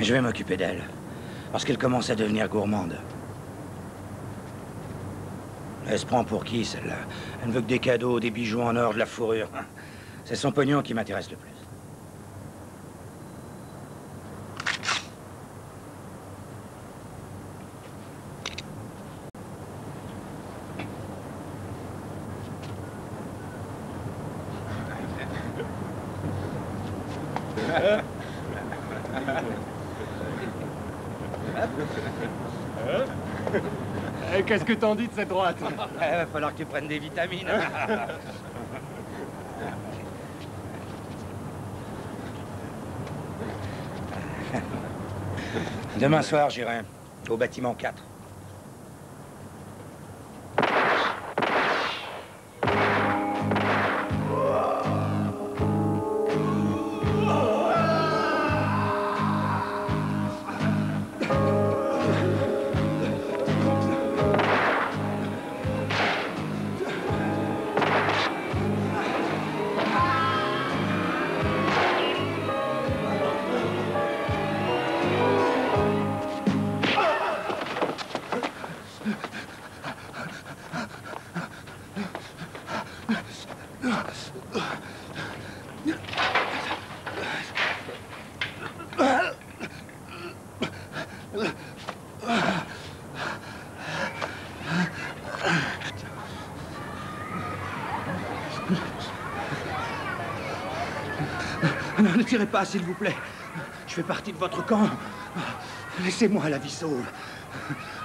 Je vais m'occuper d'elle. Parce qu'elle commence à devenir gourmande. Elle se prend pour qui, celle-là? Elle ne veut que des cadeaux, des bijoux en or, de la fourrure. C'est son pognon qui m'intéresse le plus. Qu'est-ce que t'en dis de cette droite? Il va falloir que tu prennes des vitamines. Demain soir, j'irai au bâtiment 4. Ne tirez pas, s'il vous plaît. Je fais partie de votre camp. Laissez-moi la vie sauve.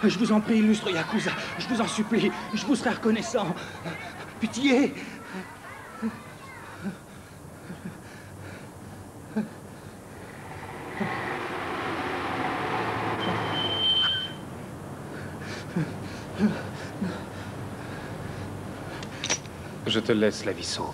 Je vous en prie, illustre Yakuza. Je vous en supplie. Je vous serai reconnaissant. Pitié. Je te laisse la vie sauve.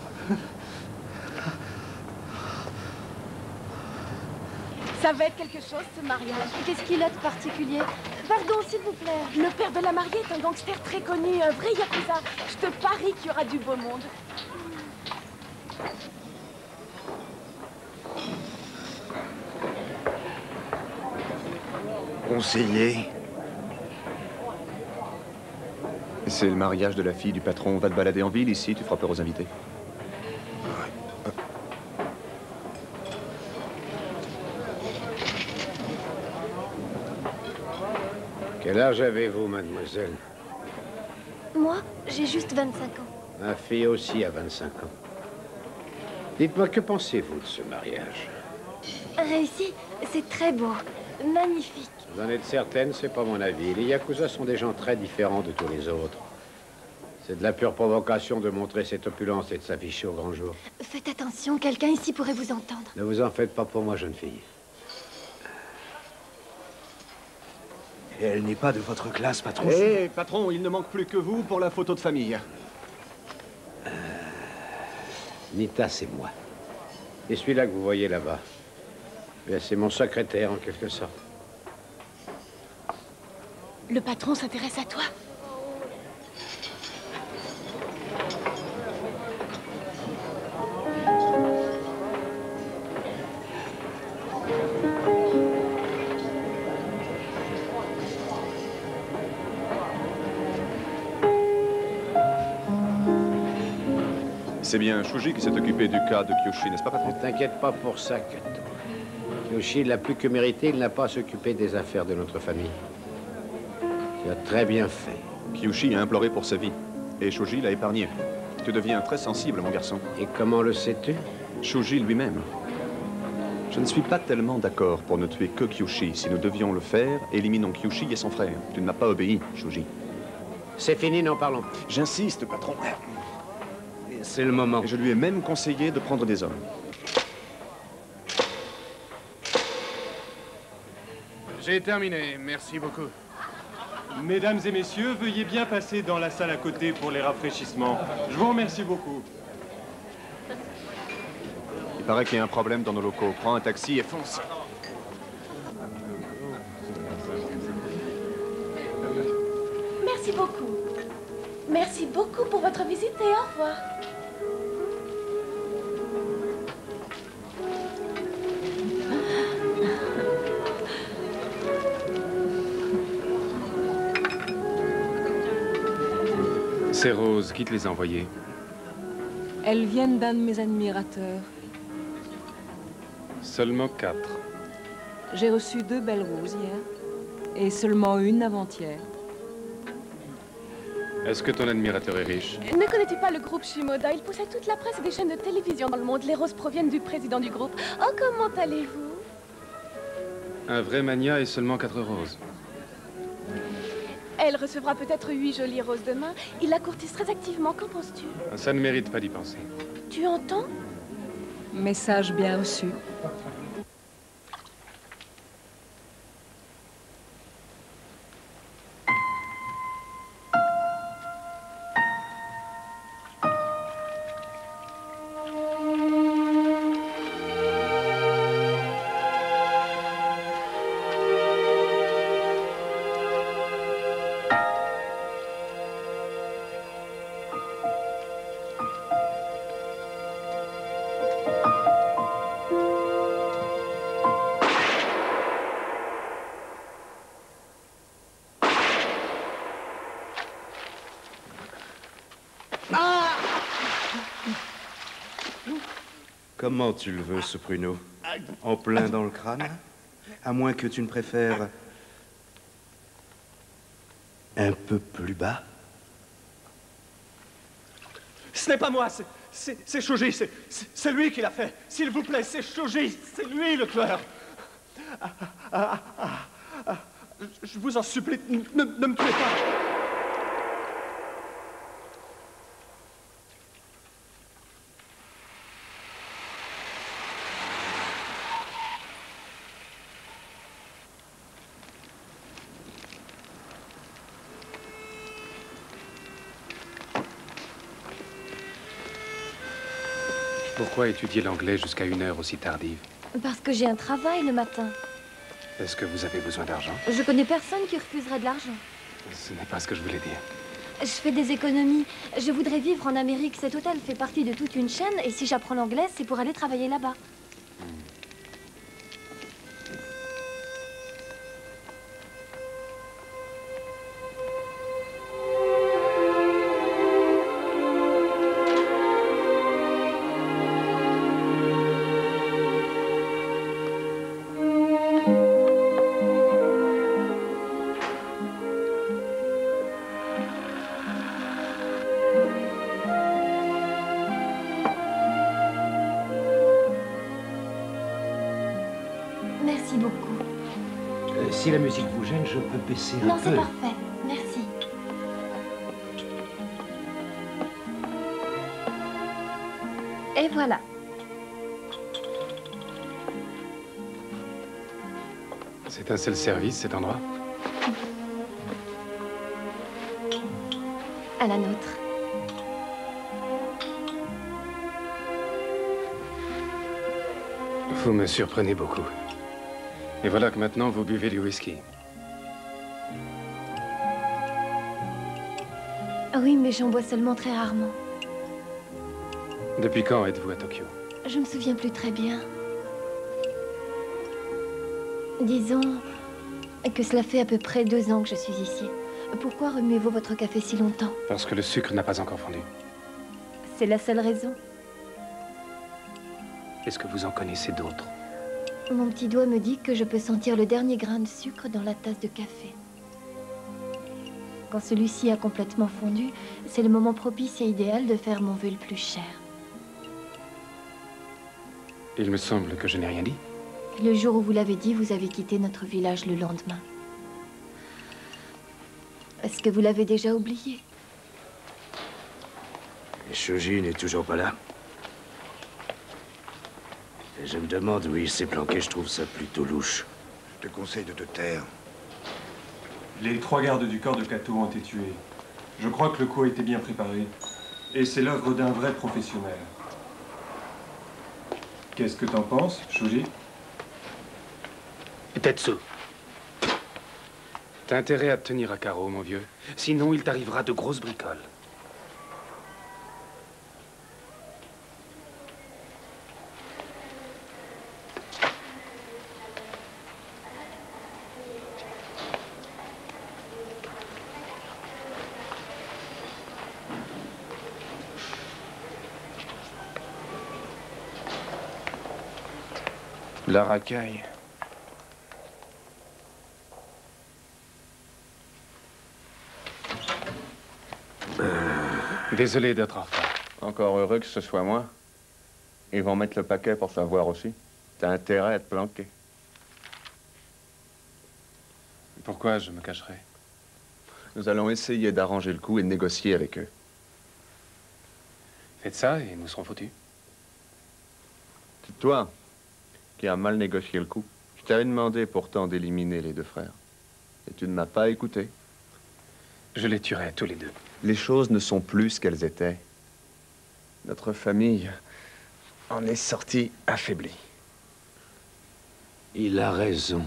Ça va être quelque chose, ce mariage. Qu'est-ce qu'il a de particulier? Pardon, s'il vous plaît. Le père de la mariée est un gangster très connu, un vrai Yakuza. Je te parie qu'il y aura du beau monde. Conseiller. C'est le mariage de la fille du patron. Va te balader en ville ici, tu feras peur aux invités. Quel âge avez-vous, mademoiselle? Moi, j'ai juste 25 ans. Ma fille aussi a 25 ans. Dites-moi, que pensez-vous de ce mariage? Réussi, c'est très beau. Magnifique. Vous en êtes certaine, c'est pas mon avis. Les Yakuza sont des gens très différents de tous les autres. C'est de la pure provocation de montrer cette opulence et de s'afficher au grand jour. Faites attention, quelqu'un ici pourrait vous entendre. Ne vous en faites pas pour moi, jeune fille. Et elle n'est pas de votre classe, patron. Hé, patron, il ne manque plus que vous pour la photo de famille. Nita, c'est moi. Et celui-là que vous voyez là-bas, c'est mon secrétaire, en quelque sorte. Le patron s'intéresse à toi. C'est bien Shuji qui s'est occupé du cas de Kyoshi, n'est-ce pas, patron? Ne t'inquiète pas pour ça, Kato. Kyoshi l'a plus que mérité, il n'a pas à s'occuper des affaires de notre famille. Tu as très bien fait. Kyoshi a imploré pour sa vie, et Shuji l'a épargné. Tu deviens très sensible, mon garçon. Et comment le sais-tu? Shuji lui-même. Je ne suis pas tellement d'accord pour ne tuer que Kyoshi. Si nous devions le faire, éliminons Kyoshi et son frère. Tu ne m'as pas obéi, Shuji. C'est fini, n'en parlons plus. J'insiste, patron. C'est le moment. Et je lui ai même conseillé de prendre des hommes. J'ai terminé, merci beaucoup. Mesdames et messieurs, veuillez bien passer dans la salle à côté pour les rafraîchissements. Je vous remercie beaucoup. Il paraît qu'il y a un problème dans nos locaux. Prends un taxi et fonce. Merci beaucoup. Merci beaucoup pour votre visite et au revoir. Ces roses, qui te les a envoyées? Elles viennent d'un de mes admirateurs. Seulement 4. J'ai reçu 2 belles roses hier, et seulement une avant-hier. Est-ce que ton admirateur est riche? Ne connais-tu pas le groupe Shimoda? Il possède toute la presse et des chaînes de télévision dans le monde. Les roses proviennent du président du groupe. Oh, comment allez-vous? Un vrai mania et seulement 4 roses. Elle recevra peut-être 8 jolies roses demain. Il la courtise très activement. Qu'en penses-tu? Ça ne mérite pas d'y penser. Tu entends? Message bien reçu. Comment tu le veux, ce pruneau? En plein dans le crâne? À moins que tu ne préfères... un peu plus bas? Ce n'est pas moi, c'est Shoji, c'est lui qui l'a fait. S'il vous plaît, c'est Shoji, c'est lui le tueur. Je vous en supplie, ne me tuez pas. Pourquoi étudier l'anglais jusqu'à une heure aussi tardive? Parce que j'ai un travail le matin. Est-ce que vous avez besoin d'argent? Je connais personne qui refuserait de l'argent. Ce n'est pas ce que je voulais dire. Je fais des économies. Je voudrais vivre en Amérique. Cet hôtel fait partie de toute une chaîne et si j'apprends l'anglais, c'est pour aller travailler là-bas. Merci beaucoup. Si la musique vous gêne, je peux baisser un peu. Non, c'est parfait. Merci. Et voilà. C'est un seul service, cet endroit? À la nôtre. Vous me surprenez beaucoup. Et voilà que maintenant, vous buvez du whisky. Oui, mais j'en bois seulement très rarement. Depuis quand êtes-vous à Tokyo? Je me souviens plus très bien. Disons que cela fait à peu près 2 ans que je suis ici. Pourquoi remuez-vous votre café si longtemps? Parce que le sucre n'a pas encore fondu. C'est la seule raison. Est-ce que vous en connaissez d'autres? Mon petit doigt me dit que je peux sentir le dernier grain de sucre dans la tasse de café. Quand celui-ci a complètement fondu, c'est le moment propice et idéal de faire mon vœu le plus cher. Il me semble que je n'ai rien dit. Le jour où vous l'avez dit, vous avez quitté notre village le lendemain. Est-ce que vous l'avez déjà oublié? Et Shoji n'est toujours pas là. Et je me demande où il s'est planqué, je trouve ça plutôt louche. Je te conseille de te taire. Les 3 gardes du corps de Kato ont été tués. Je crois que le coup a été bien préparé. Et c'est l'œuvre d'un vrai professionnel. Qu'est-ce que t'en penses, Shoji? Tetsu. T'as intérêt à te tenir à carreau, mon vieux. Sinon, il t'arrivera de grosses bricoles. La racaille. Désolé d'être en retard. Encore heureux que ce soit moi. Ils vont mettre le paquet pour savoir aussi. T'as intérêt à te planquer. Pourquoi je me cacherais? Nous allons essayer d'arranger le coup et de négocier avec eux. Faites ça et nous serons foutus. C'est toi qui as mal négocié le coup. Je t'avais demandé pourtant d'éliminer les deux frères. Et tu ne m'as pas écouté. Je les tuerai tous les deux. Les choses ne sont plus ce qu'elles étaient. Notre famille en est sortie affaiblie. Il a raison.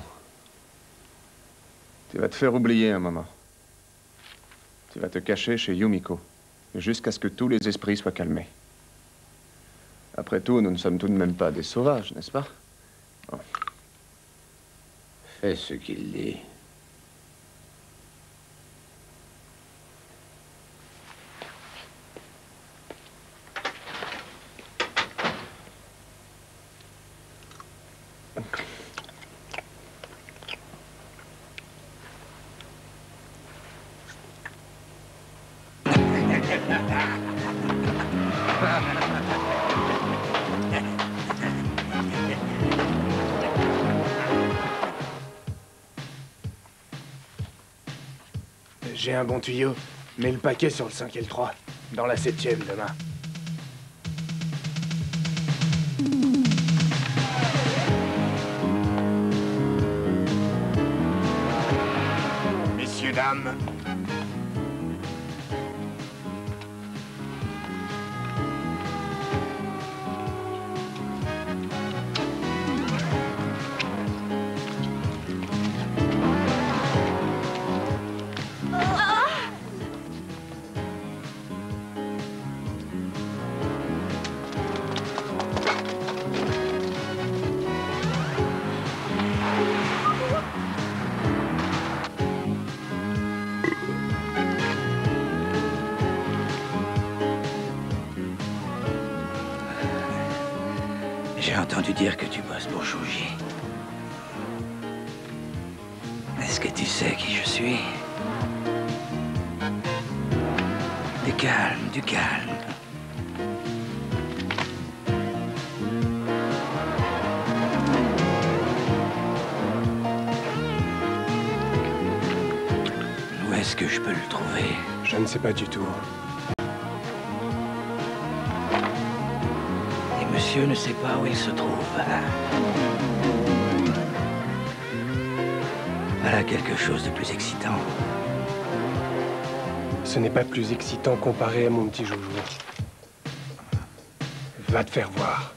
Tu vas te faire oublier un moment. Tu vas te cacher chez Yumiko, jusqu'à ce que tous les esprits soient calmés. Après tout, nous ne sommes tout de même pas des sauvages, n'est-ce pas? Bon. Fais ce qu'il dit. J'ai un bon tuyau. Mets le paquet sur le 5 et le 3. Dans la 7e demain. Messieurs, dames. J'ai entendu dire que tu bosses pour Shuji. Est-ce que tu sais qui je suis? Du calme, du calme. Où est-ce que je peux le trouver? Je ne sais pas du tout. Monsieur ne sait pas où il se trouve. Voilà quelque chose de plus excitant. Ce n'est pas plus excitant comparé à mon petit joujou. Va te faire voir.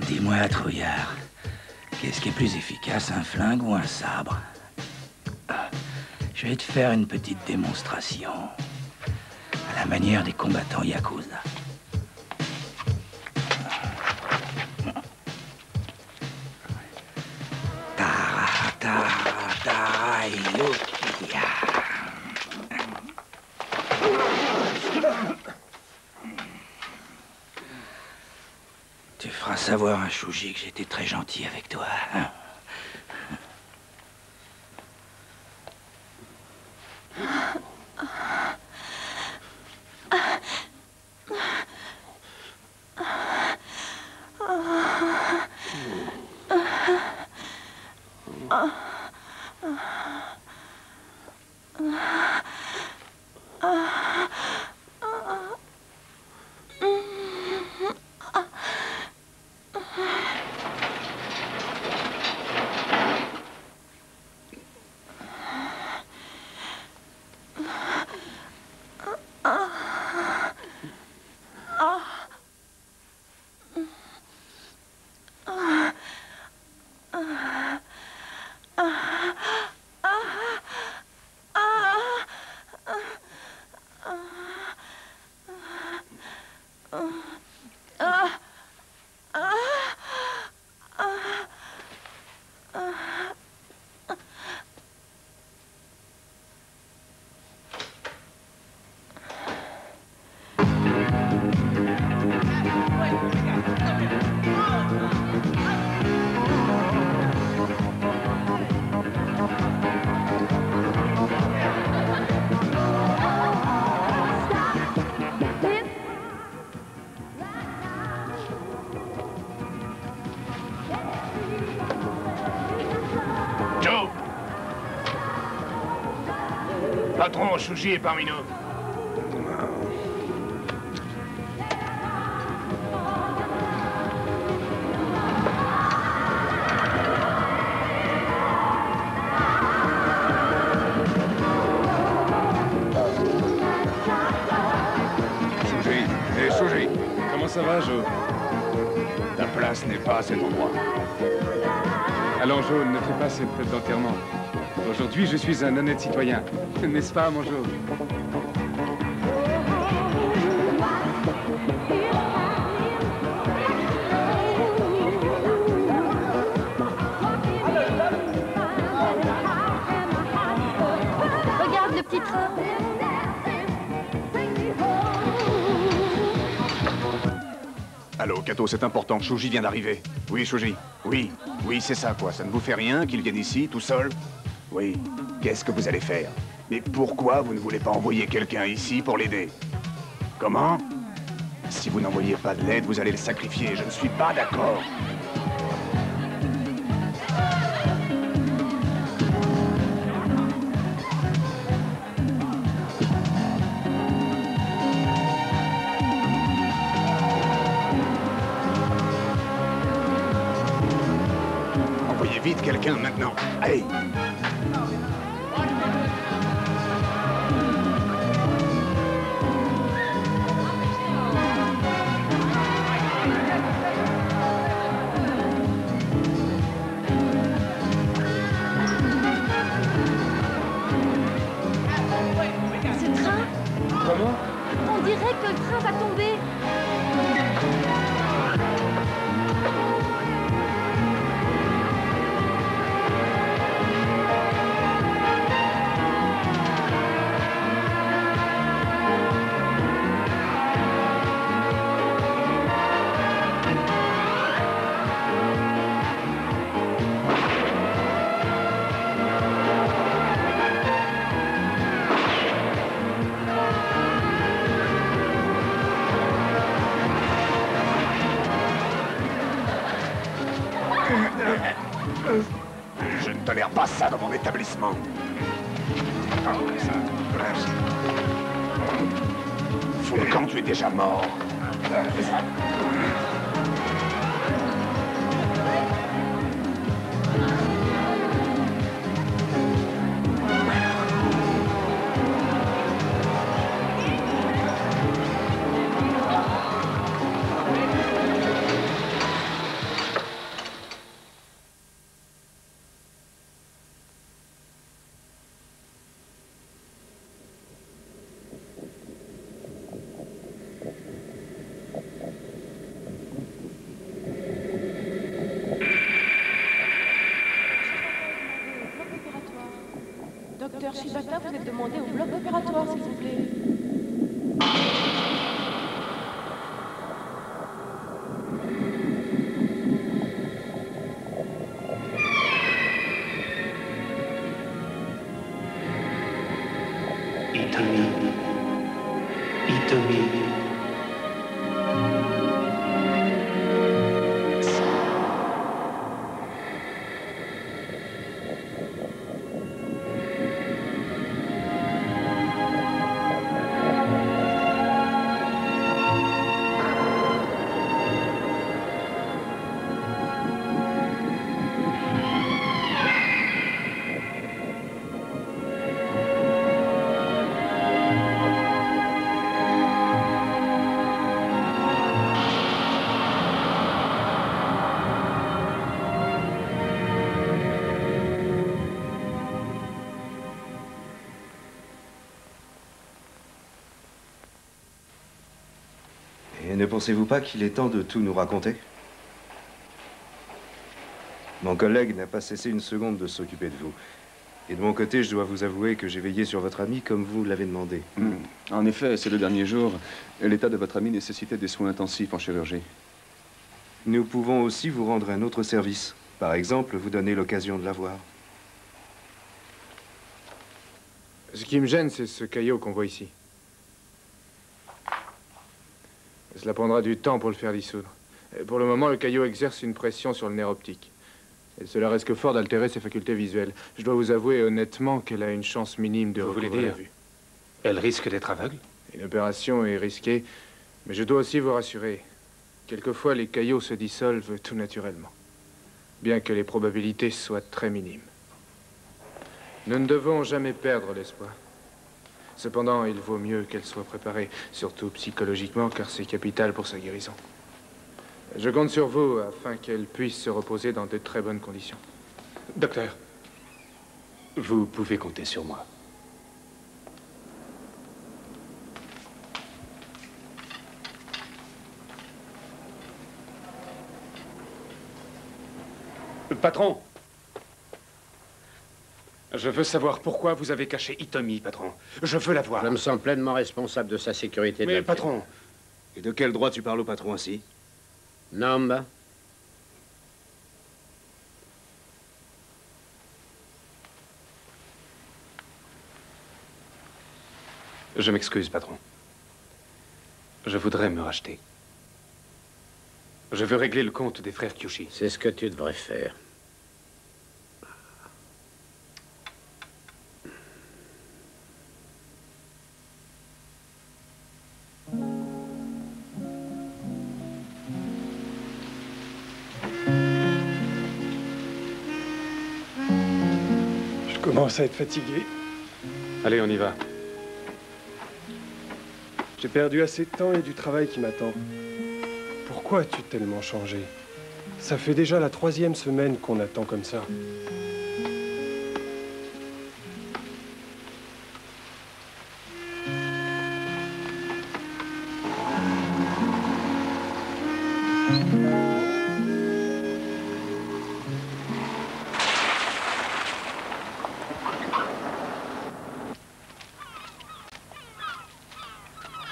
Dis-moi, trouillard, qu'est-ce qui est plus efficace, un flingue ou un sabre? Je vais te faire une petite démonstration, à la manière des combattants Yakuza. Tara, tara, tara, Yukiya. Tu feras savoir à Shuji que j'étais très gentil avec toi, hein? Patron, Shuji est parmi nous. Shuji. Comment ça va, Jo? Ta place n'est pas à cet endroit. Allons, Jo, ne fais pas cette fête d'enterrement. Aujourd'hui, je suis un honnête citoyen. N'est-ce pas, mon Jo? Regarde le petit train. Allô, Kato, c'est important. Shuji vient d'arriver. Oui, Shuji. Oui, c'est ça, quoi. Ça ne vous fait rien qu'il vienne ici, tout seul? Oui. Qu'est-ce que vous allez faire? Mais pourquoi vous ne voulez pas envoyer quelqu'un ici pour l'aider? Comment? Si vous n'envoyez pas de l'aide, vous allez le sacrifier. Je ne suis pas d'accord. Envoyez vite quelqu'un maintenant. Allez! Ce train, Comment? on dirait que le train va tomber. Je ne tolère pas ça dans mon établissement. Fous le camp, tu es déjà mort. Docteur Shibata, vous êtes demandé au bloc opératoire, s'il vous plaît. Itomi. Et ne pensez-vous pas qu'il est temps de tout nous raconter? Mon collègue n'a pas cessé une seconde de s'occuper de vous. Et de mon côté, je dois vous avouer que j'ai veillé sur votre ami comme vous l'avez demandé. En effet, ces 2 derniers jours, l'état de votre ami nécessitait des soins intensifs en chirurgie. Nous pouvons aussi vous rendre un autre service. Par exemple, vous donner l'occasion de la voir. Ce qui me gêne, c'est ce caillot qu'on voit ici. Cela prendra du temps pour le faire dissoudre. Et pour le moment, le caillot exerce une pression sur le nerf optique. Et cela risque fort d'altérer ses facultés visuelles. Je dois vous avouer honnêtement qu'elle a une chance minime de recouvrer la vue. Elle risque d'être aveugle? Une opération est risquée, mais je dois aussi vous rassurer. Quelquefois, les caillots se dissolvent tout naturellement, bien que les probabilités soient très minimes. Nous ne devons jamais perdre l'espoir. Cependant, il vaut mieux qu'elle soit préparée, surtout psychologiquement, car c'est capital pour sa guérison. Je compte sur vous afin qu'elle puisse se reposer dans de très bonnes conditions. Docteur, vous pouvez compter sur moi. Patron! Je veux savoir pourquoi vous avez caché Hitomi, patron. Je veux la voir. Je me sens pleinement responsable de sa sécurité. Mais patron... Et de quel droit tu parles au patron ainsi? Namba. Je m'excuse, patron. Je voudrais me racheter. Je veux régler le compte des frères Kyushi. C'est ce que tu devrais faire. Je commence à être fatigué. Allez, on y va. J'ai perdu assez de temps et du travail qui m'attend. Pourquoi as-tu tellement changé? Ça fait déjà la 3e semaine qu'on attend comme ça.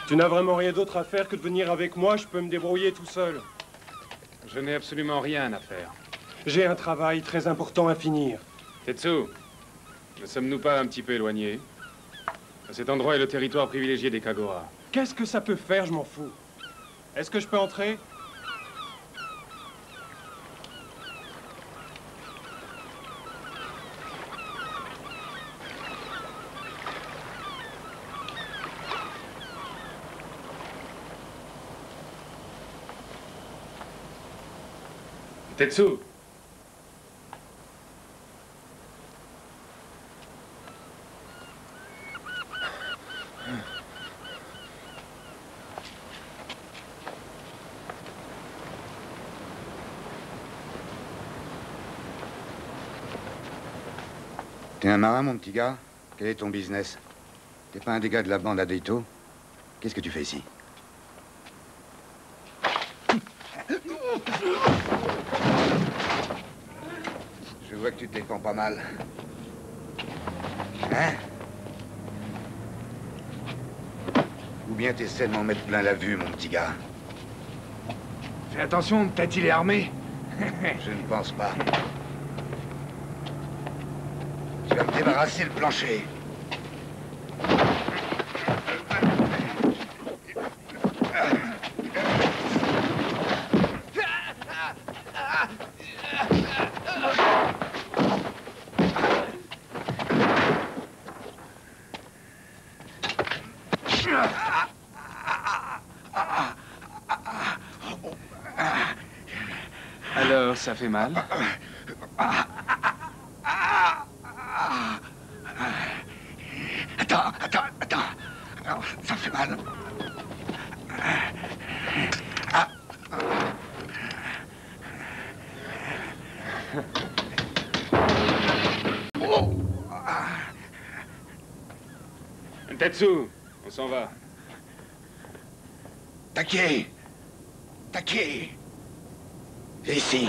Tu n'as vraiment rien d'autre à faire que de venir avec moi, je peux me débrouiller tout seul. Je n'ai absolument rien à faire. J'ai un travail très important à finir. Tetsu, ne sommes-nous pas un petit peu éloignés? Cet endroit est le territoire privilégié des Kagura. Qu'est-ce que ça peut faire, je m'en fous. Est-ce que je peux entrer? Tetsu! T'es un marin, mon petit gars? Quel est ton business? T'es pas un des gars de la bande à Deito? Qu'est-ce que tu fais ici? Je vois que tu te défends pas mal. Hein? Ou bien t'essaies de m'en mettre plein la vue, mon petit gars? Fais attention, peut-être il est armé. Je ne pense pas. Tu vas me débarrasser le plancher. Alors, ça fait mal? Attends. Alors, ça fait mal. Tetsu, on s'en va. Take! Viens ici.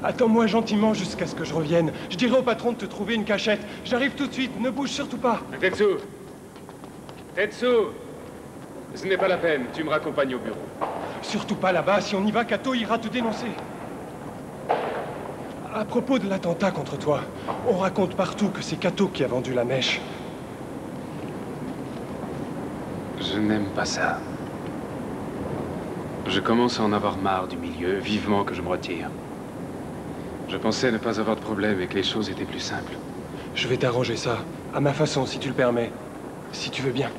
Attends-moi gentiment jusqu'à ce que je revienne. Je dirai au patron de te trouver une cachette. J'arrive tout de suite, ne bouge surtout pas. Tetsu, ce n'est pas la peine, tu me raccompagnes au bureau. Surtout pas là-bas. Si on y va, Kato ira te dénoncer. À propos de l'attentat contre toi, on raconte partout que c'est Kato qui a vendu la mèche. Je n'aime pas ça. Je commence à en avoir marre du milieu, vivement que je me retire. Je pensais ne pas avoir de problème et que les choses étaient plus simples. Je vais t'arranger ça, à ma façon, si tu le permets. Si tu veux bien.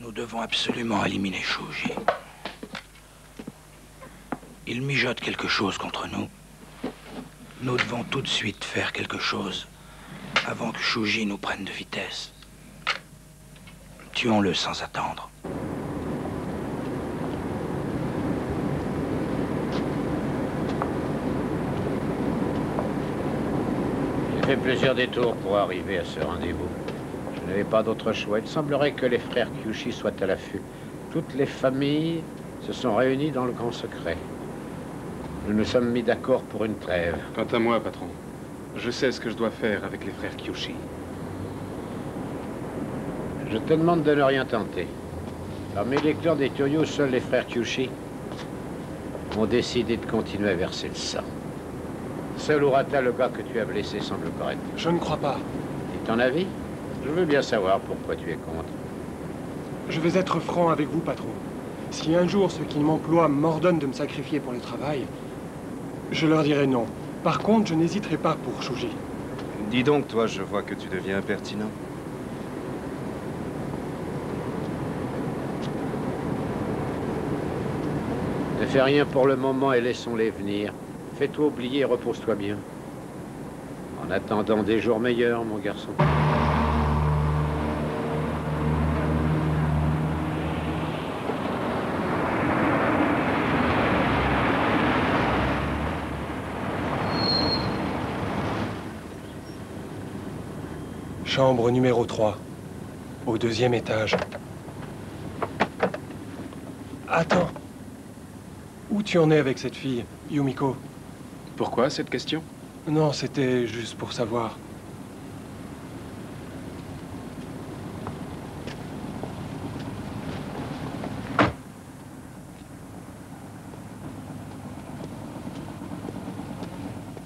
Nous devons absolument éliminer Shuji. Il mijote quelque chose contre nous. Nous devons tout de suite faire quelque chose avant que Shuji nous prenne de vitesse. Tuons-le sans attendre. J'ai fait plusieurs détours pour arriver à ce rendez-vous. Je n'avais pas d'autre choix. Il semblerait que les frères Kyushi soient à l'affût. Toutes les familles se sont réunies dans le grand secret. Nous nous sommes mis d'accord pour une trêve. Quant à moi, patron, je sais ce que je dois faire avec les frères Kyushi. Je te demande de ne rien tenter. Parmi les lecteurs des Toyo, seuls les frères Kyushi ont décidé de continuer à verser le sang. Seul Urata, le gars que tu as blessé, semble correct. Je ne crois pas. Et ton avis? Je veux bien savoir pourquoi tu es contre. Je vais être franc avec vous, patron. Si un jour ceux qui m'emploient m'ordonnent de me sacrifier pour le travail, je leur dirai non. Par contre, je n'hésiterai pas pour Shuji. Dis donc, toi, je vois que tu deviens impertinent. Ne fais rien pour le moment et laissons-les venir. Fais-toi oublier et repose-toi bien. En attendant des jours meilleurs, mon garçon. Chambre numéro 3, au 2e étage. Attends. Où tu en es avec cette fille, Yumiko? Pourquoi cette question? Non, c'était juste pour savoir.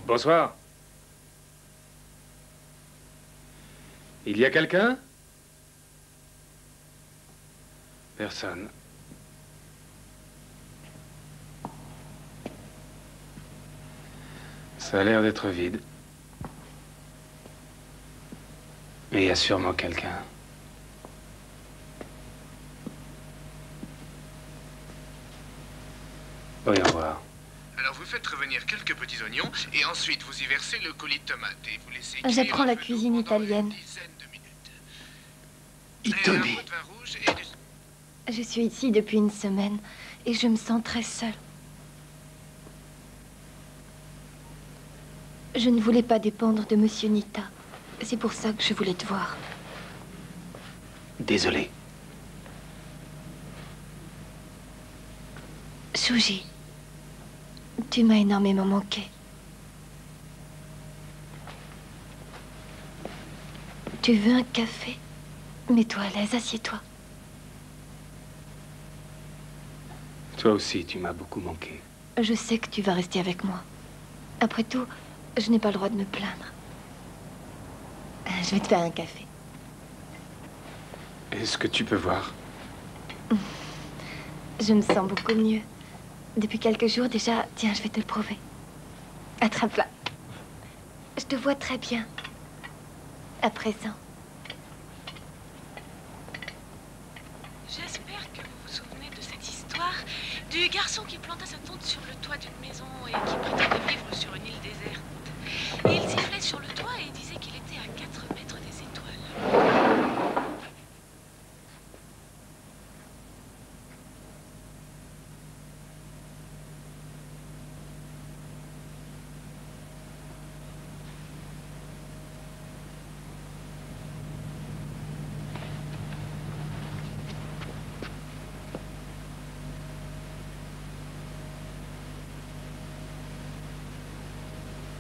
Bonsoir. Il y a quelqu'un? Personne. Ça a l'air d'être vide. Mais il y a sûrement quelqu'un. Voyons voir. Alors vous faites revenir quelques petits oignons et ensuite vous y versez le coulis de tomates et vous laissez... J'apprends la cuisine italienne. Itali. Je suis ici depuis une semaine et je me sens très seule. Je ne voulais pas dépendre de Monsieur Nita. C'est pour ça que je voulais te voir. Désolé. Shuji, tu m'as énormément manqué. Tu veux un café? Mets-toi à l'aise, assieds-toi. Toi aussi, tu m'as beaucoup manqué. Je sais que tu vas rester avec moi. Après tout, je n'ai pas le droit de me plaindre. Je vais te faire un café. Est-ce que tu peux voir? Je me sens beaucoup mieux. Depuis quelques jours déjà, tiens, je vais te le prouver. Attrape-la. Je te vois très bien. À présent. J'espère que vous vous souvenez de cette histoire du garçon qui planta sa tente sur le toit d'une maison et qui prétendait vivre sur une île déserte. Et il sifflait sur le toit et disait qu'il était à 4 mètres des étoiles.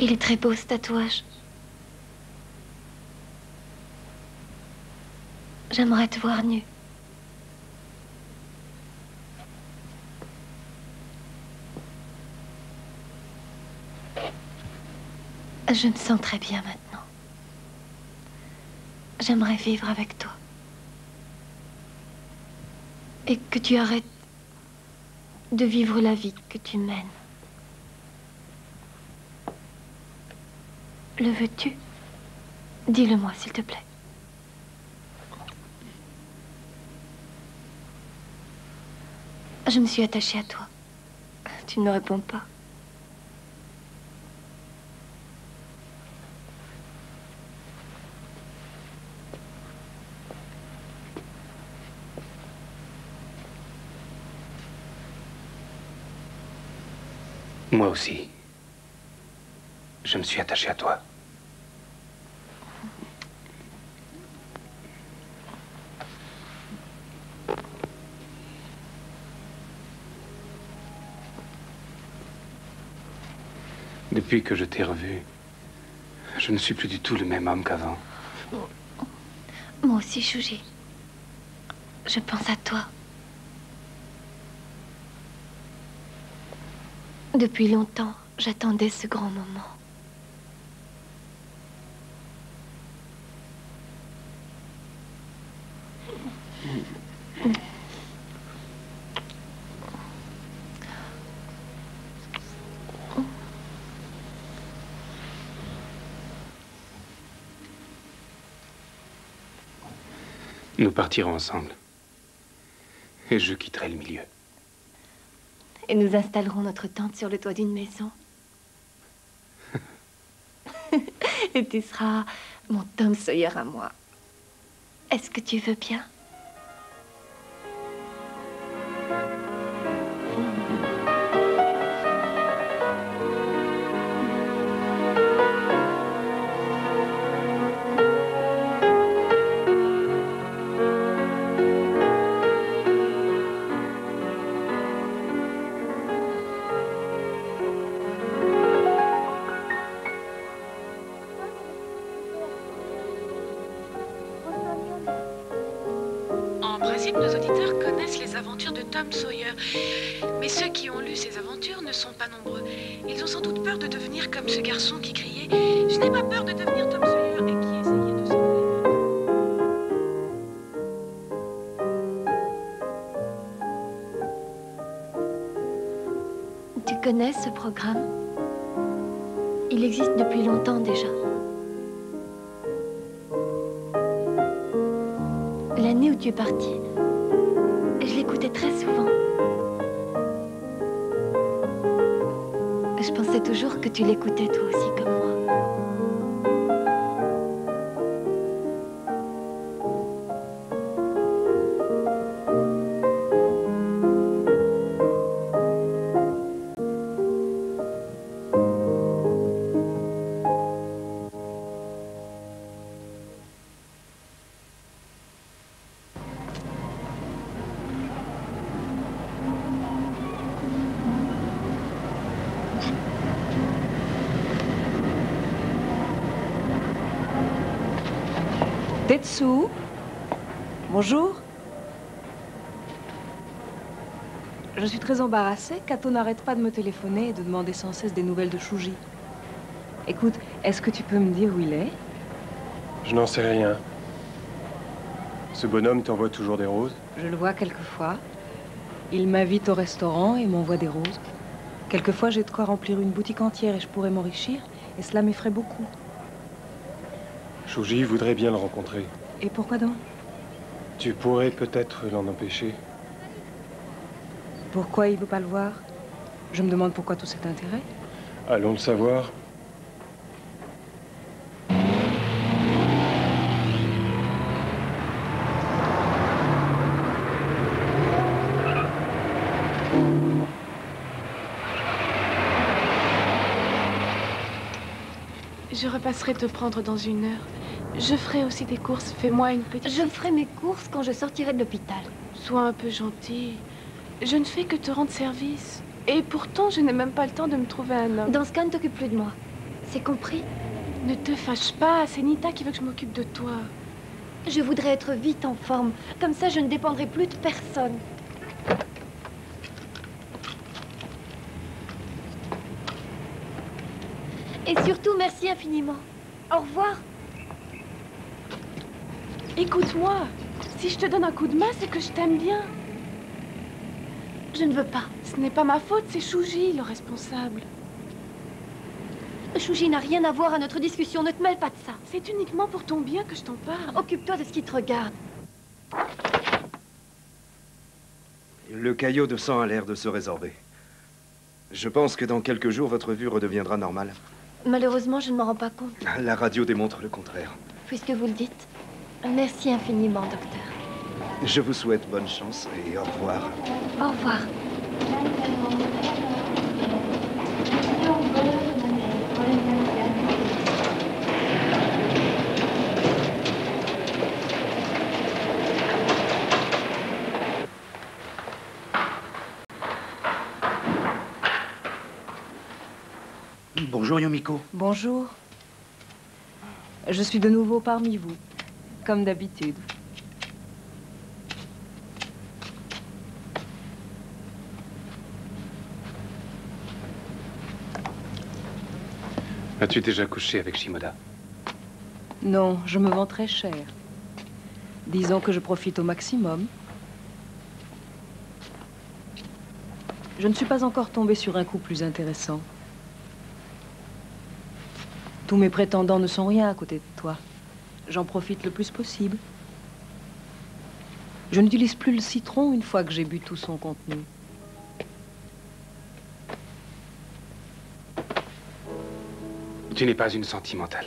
Il est très beau, ce tatouage. J'aimerais te voir nu. Je me sens très bien maintenant. J'aimerais vivre avec toi. Et que tu arrêtes de vivre la vie que tu mènes. Le veux-tu? Dis-le-moi, s'il te plaît. Je me suis attachée à toi. Tu ne me réponds pas. Moi aussi. Je me suis attaché à toi. Depuis que je t'ai revu, je ne suis plus du tout le même homme qu'avant. Moi aussi, Shuji. Je pense à toi. Depuis longtemps, j'attendais ce grand moment. Nous partirons ensemble. Et je quitterai le milieu. Et nous installerons notre tente sur le toit d'une maison. Et tu seras mon Tom Sawyer à moi. Est-ce que tu veux bien? Nos auditeurs connaissent les aventures de Tom Sawyer. Mais ceux qui ont lu ces aventures ne sont pas nombreux. Ils ont sans doute peur de devenir comme ce garçon qui criait « Je n'ai pas peur de devenir Tom Sawyer » et qui essayait de s'enlever. Tu connais ce programme? Il existe depuis longtemps déjà. L'année où tu es parti, je l'écoutais très souvent. Je pensais toujours que tu l'écoutais toi aussi comme moi. Tetsu, bonjour. Je suis très embarrassée. Kato n'arrête pas de me téléphoner et de demander sans cesse des nouvelles de Shuji. Écoute, est-ce que tu peux me dire où il est? Je n'en sais rien. Ce bonhomme t'envoie toujours des roses? Je le vois quelquefois. Il m'invite au restaurant et m'envoie des roses. Quelquefois, j'ai de quoi remplir une boutique entière et je pourrais m'enrichir. Et cela m'effraie beaucoup. Shuji voudrait bien le rencontrer. Et pourquoi donc? Tu pourrais peut-être l'en empêcher. Pourquoi il veut pas le voir? Je me demande pourquoi tout cet intérêt. Allons le savoir. Je repasserai te prendre dans 1 heure. Je ferai aussi des courses. Fais-moi une petite... Je ferai mes courses quand je sortirai de l'hôpital. Sois un peu gentil. Je ne fais que te rendre service. Et pourtant, je n'ai même pas le temps de me trouver un homme. Dans ce cas, ne t'occupe plus de moi. C'est compris? Ne te fâche pas. C'est Nita qui veut que je m'occupe de toi. Je voudrais être vite en forme. Comme ça, je ne dépendrai plus de personne. Et surtout, merci infiniment. Au revoir. Écoute-moi. Si je te donne un coup de main, c'est que je t'aime bien. Je ne veux pas. Ce n'est pas ma faute, c'est Shuji, le responsable. Shuji n'a rien à voir à notre discussion. Ne te mêle pas de ça. C'est uniquement pour ton bien que je t'en parle. Occupe-toi de ce qui te regarde. Le caillot de sang a l'air de se résorber. Je pense que dans quelques jours, votre vue redeviendra normale. Malheureusement, je ne m'en rends pas compte. La radio démontre le contraire. Puisque vous le dites. Merci infiniment, docteur. Je vous souhaite bonne chance et au revoir. Au revoir. Bonjour, Yumiko. Bonjour. Je suis de nouveau parmi vous, comme d'habitude. As-tu déjà couché avec Shimoda? Non, je me vends très cher. Disons que je profite au maximum. Je ne suis pas encore tombée sur un coup plus intéressant. Tous mes prétendants ne sont rien à côté de toi. J'en profite le plus possible. Je n'utilise plus le citron une fois que j'ai bu tout son contenu. Tu n'es pas une sentimentale.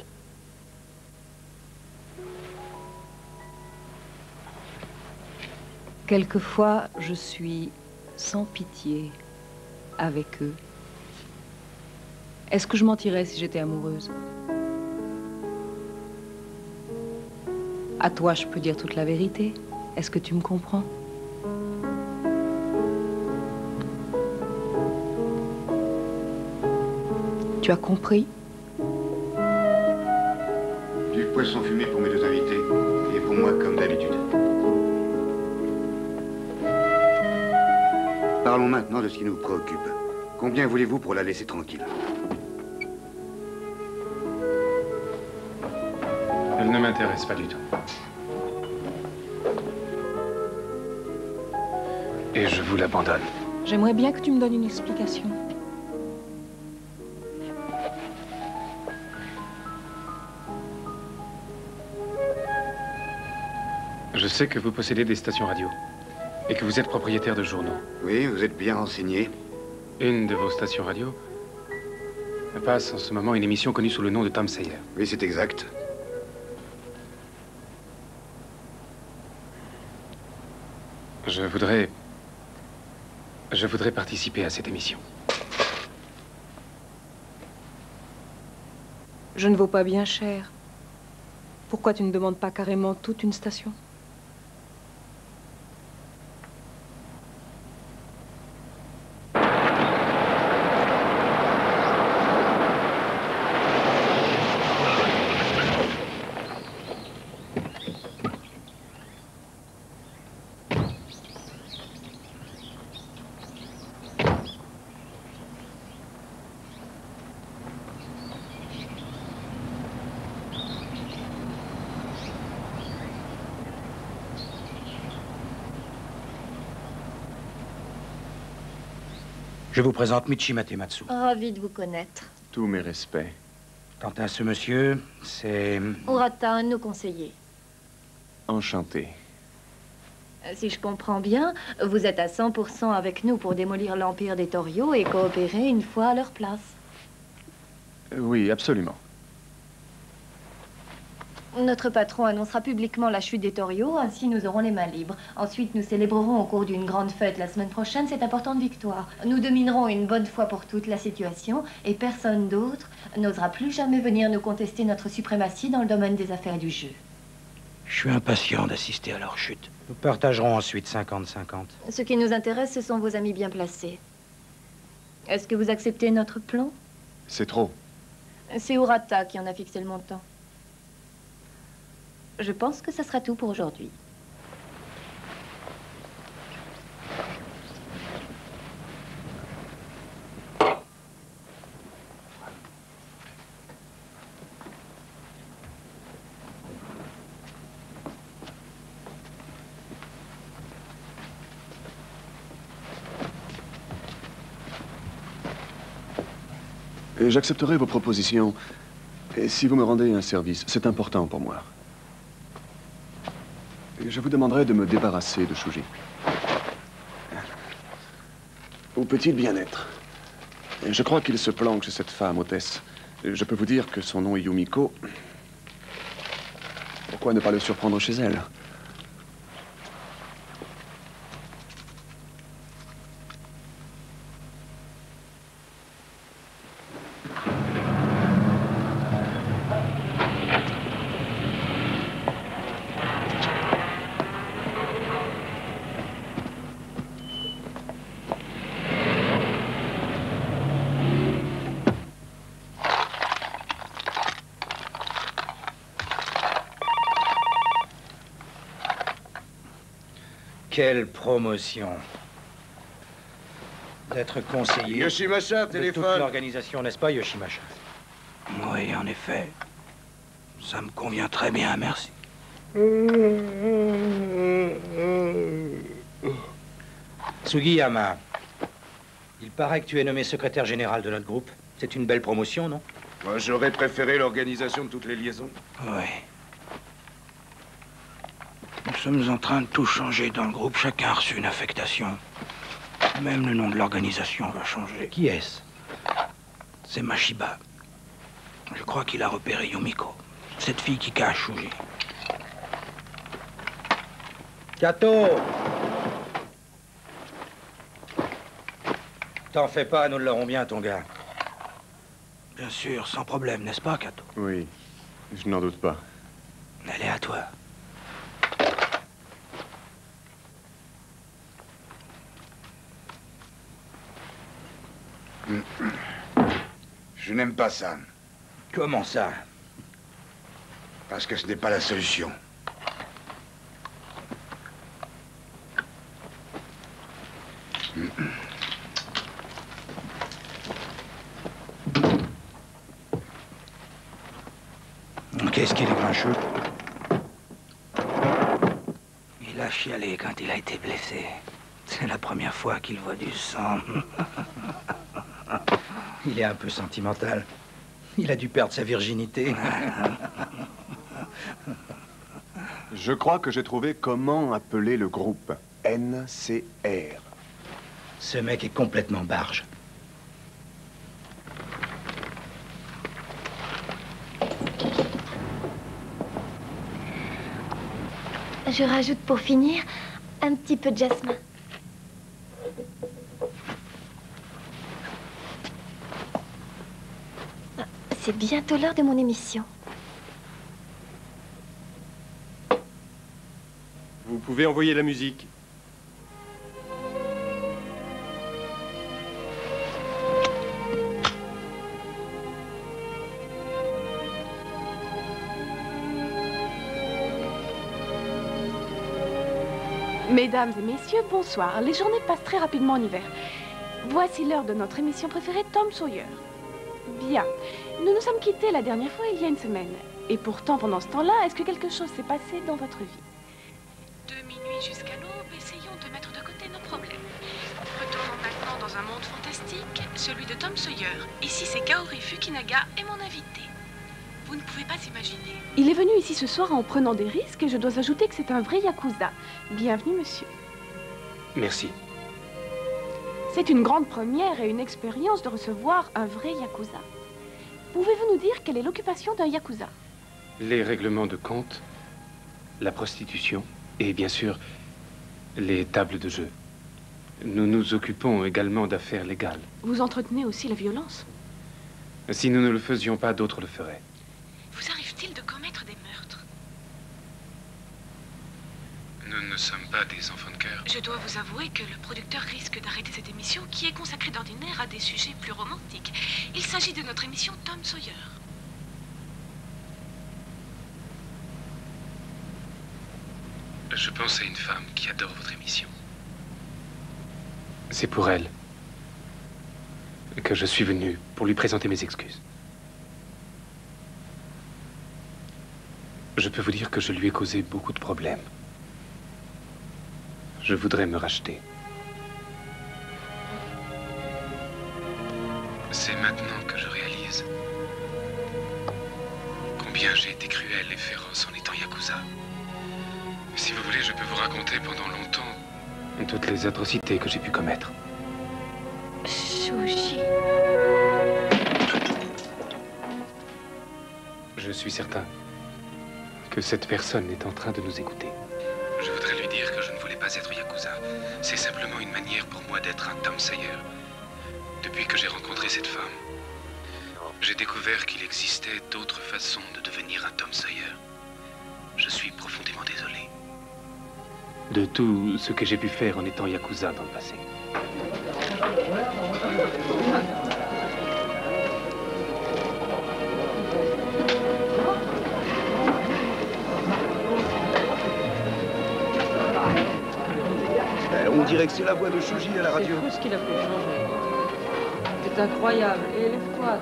Quelquefois, je suis sans pitié avec eux. Est-ce que je mentirais si j'étais amoureuse? À toi, je peux dire toute la vérité. Est-ce que tu me comprends? Tu as compris? Du poisson fumé pour mes deux invités et pour moi comme d'habitude. Parlons maintenant de ce qui nous préoccupe. Combien voulez-vous pour la laisser tranquille? Elle ne m'intéresse pas du tout. Et je vous l'abandonne. J'aimerais bien que tu me donnes une explication. Je sais que vous possédez des stations radio et que vous êtes propriétaire de journaux. Oui, vous êtes bien renseigné. Une de vos stations radio passe en ce moment une émission connue sous le nom de Tom Sawyer. Oui, c'est exact. Je voudrais participer à cette émission. Je ne vaux pas bien cher. Pourquoi tu ne demandes pas carrément toute une station? Je vous présente Michi Matematsu. Ravi de vous connaître. Tous mes respects. Quant à ce monsieur, c'est... Urata, un de nos conseillers. Enchanté. Si je comprends bien, vous êtes à 100% avec nous pour démolir l'Empire des Torios et coopérer une fois à leur place. Oui, absolument. Notre patron annoncera publiquement la chute des Torios, ainsi nous aurons les mains libres. Ensuite, nous célébrerons au cours d'une grande fête la semaine prochaine cette importante victoire. Nous dominerons une bonne fois pour toutes la situation et personne d'autre n'osera plus jamais venir nous contester notre suprématie dans le domaine des affaires du jeu. Je suis impatient d'assister à leur chute. Nous partagerons ensuite 50-50. Ce qui nous intéresse, ce sont vos amis bien placés. Est-ce que vous acceptez notre plan? C'est trop. C'est Urata qui en a fixé le montant. Je pense que ça sera tout pour aujourd'hui. Et j'accepterai vos propositions. Et si vous me rendez un service, c'est important pour moi. Et je vous demanderai de me débarrasser de Shuji. Où peut-il bien être? Je crois qu'il se planque chez cette femme hôtesse. Je peux vous dire que son nom est Yumiko. Pourquoi ne pas le surprendre chez elle? Quelle promotion. D'être conseiller... Yoshimasha, de téléphone. toute l'organisation, n'est-ce pas, Yoshimasha? Oui, en effet. Ça me convient très bien, merci. Sugiyama, il paraît que tu es nommé secrétaire général de notre groupe. C'est une belle promotion, non? Moi, j'aurais préféré l'organisation de toutes les liaisons. Oui. Nous sommes en train de tout changer dans le groupe. Chacun a reçu une affectation. Même le nom de l'organisation va changer. Qui est-ce? C'est Mashiba. Je crois qu'il a repéré Yumiko. Cette fille qui cache Shuji. Kato! T'en fais pas, nous l'aurons bien, ton gars. Bien sûr, sans problème, n'est-ce pas, Kato? Oui, je n'en doute pas. Elle est à toi. Je n'aime pas ça. Comment ça? Parce que ce n'est pas la solution. Qu'est-ce qu'il est grincheux? Il a chialé quand il a été blessé. C'est la première fois qu'il voit du sang. Il est un peu sentimental. Il a dû perdre sa virginité. Je crois que j'ai trouvé comment appeler le groupe. NCR. Ce mec est complètement barge. Je rajoute pour finir un petit peu de jasmin. C'est bientôt l'heure de mon émission. Vous pouvez envoyer la musique. Mesdames et messieurs, bonsoir. Les journées passent très rapidement en hiver. Voici l'heure de notre émission préférée, Tom Sawyer. Bien. Nous nous sommes quittés la dernière fois il y a une semaine. Et pourtant, pendant ce temps-là, est-ce que quelque chose s'est passé dans votre vie? De minuit jusqu'à l'aube, essayons de mettre de côté nos problèmes. Retournons maintenant dans un monde fantastique, celui de Tom Sawyer. Ici, c'est Kaori Fukinaga et mon invité. Vous ne pouvez pas imaginer. Il est venu ici ce soir en prenant des risques et je dois ajouter que c'est un vrai yakuza. Bienvenue, monsieur. Merci. C'est une grande première et une expérience de recevoir un vrai yakuza. Pouvez-vous nous dire quelle est l'occupation d'un yakuza? Les règlements de compte, la prostitution et bien sûr les tables de jeu. Nous nous occupons également d'affaires légales. Vous entretenez aussi la violence? Si nous ne le faisions pas, d'autres le feraient. Vous arrive-t-il de commettre des meurtres? Nous ne sommes pas des enfants de cœur. Je dois vous avouer que le producteur risque d'arrêter cette émission qui est consacrée d'ordinaire à des sujets plus romantiques. Il s'agit de notre émission Tom Sawyer. Je pense à une femme qui adore votre émission. C'est pour elle que je suis venu pour lui présenter mes excuses. Je peux vous dire que je lui ai causé beaucoup de problèmes. Je voudrais me racheter. C'est maintenant que je réalise combien j'ai été cruel et féroce en étant yakuza. Si vous voulez, je peux vous raconter pendant longtemps toutes les atrocités que j'ai pu commettre. Shuji. Je suis certain que cette personne est en train de nous écouter. Je voudrais lui dire que je ne voulais pas être yakuza. C'est simplement une manière pour moi d'être un Tom Sawyer. Depuis que j'ai rencontré cette femme, j'ai découvert qu'il existait d'autres façons de devenir un Tom Sawyer. Je suis profondément désolé de tout ce que j'ai pu faire en étant yakuza dans le passé. On dirait que c'est la voix de Shuji à la radio. C'est fou ce qu'il a pu changer. C'est incroyable. Et lève-toi,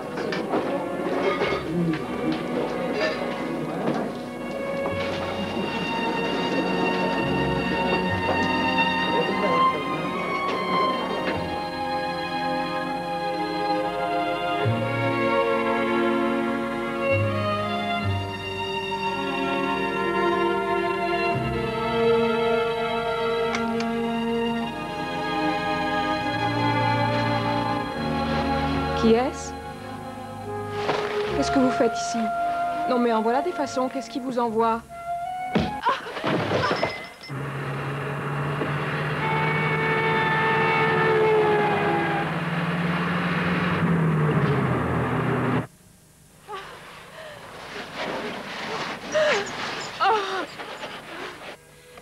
Qui est-ce? Qu'est-ce que vous faites ici? Non mais en voilà des façons, qu'est-ce qui vous envoie?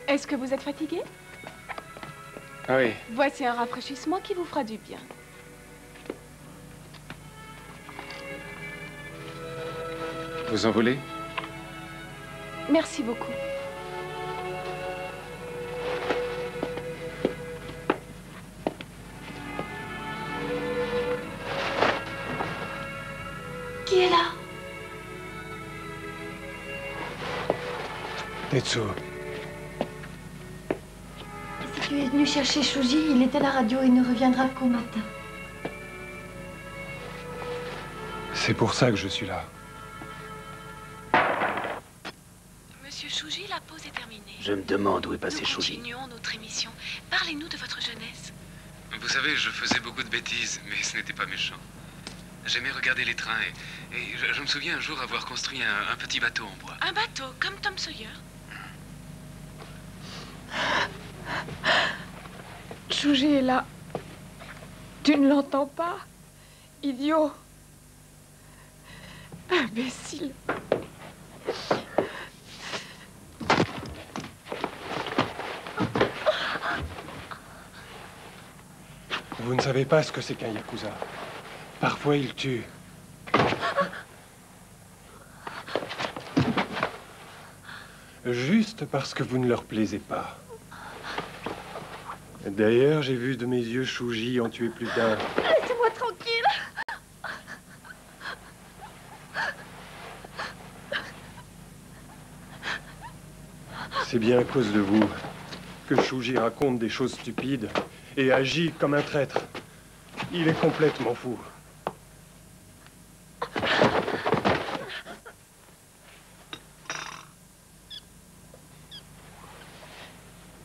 Est-ce que vous êtes fatigué? Ah oui. Voici un rafraîchissement qui vous fera du bien. Vous en voulez? Merci beaucoup. Qui est là? Tetsuo. Si tu es venu chercher Shuji, il est à la radio et ne reviendra qu'au matin. C'est pour ça que je suis là. Monsieur Shuji, la pause est terminée. Je me demande où est passé Nous Shuji. continuons notre émission. Parlez-nous de votre jeunesse. Vous savez, je faisais beaucoup de bêtises, mais ce n'était pas méchant. J'aimais regarder les trains et je me souviens un jour avoir construit un petit bateau en bois. Un bateau, comme Tom Sawyer. Shuji est là. Tu ne l'entends pas? Idiot. Imbécile. Vous ne savez pas ce que c'est qu'un yakuza. Parfois, ils tuent. Juste parce que vous ne leur plaisez pas. D'ailleurs, j'ai vu de mes yeux Shuji en tuer plus d'un. Laissez-moi tranquille. C'est bien à cause de vous que Shuji raconte des choses stupides et agit comme un traître. Il est complètement fou.